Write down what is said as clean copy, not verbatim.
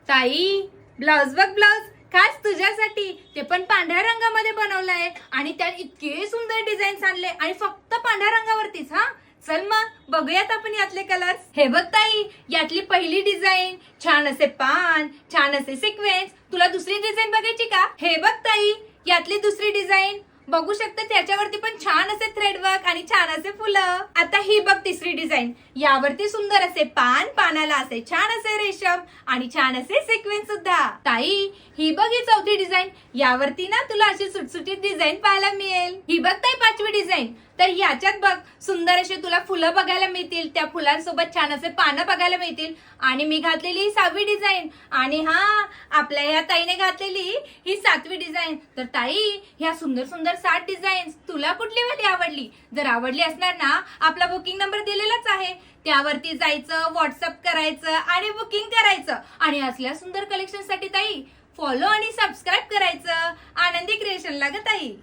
ताई, ब्लाउज बघ, ब्लाउज खास तुझ्यासाठी, ते पण पांढऱ्या रंगामध्ये बनवलंय आणि त्यात इतके सुंदर डिझाईन्स आणले आणि फक्त पांढऱ्या रंगावरतीच. हा, चल मग बघूयात आपण यातले कलर्स. हे बघ ताई, यातली पहिली डिझाईन, छान असे पान, छान असे सिक्वेन्स. तुला दुसरी डिझाईन बघायची का? हे बघ ताई, यातली दुसरी डिझाईन बघू शकते, त्याच्यावरती पण छान असे थ्रेड वर्क आणि छान असे फुलं. आता ही बघ तिसरी डिझाईन, यावरती सुंदर असे पान, पानाला असे छान असे रेशम आणि छान असे सिक्वेन्स सुद्धा. ताई, ही बघ ही चौथी डिझाईन, यावरती ना तुला अशी सुटसुटीत डिझाईन पाहायला मिळेल. ही बघ ताई पाचवी डिझाईन, तर याच्यात बघ सुंदर असे तुला फुलं बघायला मिळतील, त्या फुलांसोबत छान असे पानं बघायला मिळतील. आणि मी घातलेली ही 6वी डिझाईन आणि हा आपल्या या ताईने घातलेली ही 7वी डिझाईन. तर ताई, ह्या सुंदर सुंदर 7 डिझाईन्स तुला कुठली वाली आवडली? जर आवडली असणार ना, आपला बुकिंग नंबर दिलेलाच आहे, त्यावरती जायचं, व्हॉट्सअप करायचं आणि बुकिंग करायचं. आणि असल्या सुंदर कलेक्शन साठी ताई फॉलो आणि सबस्क्राईब करायचं. आनंदी क्रिएशनला ग ताई.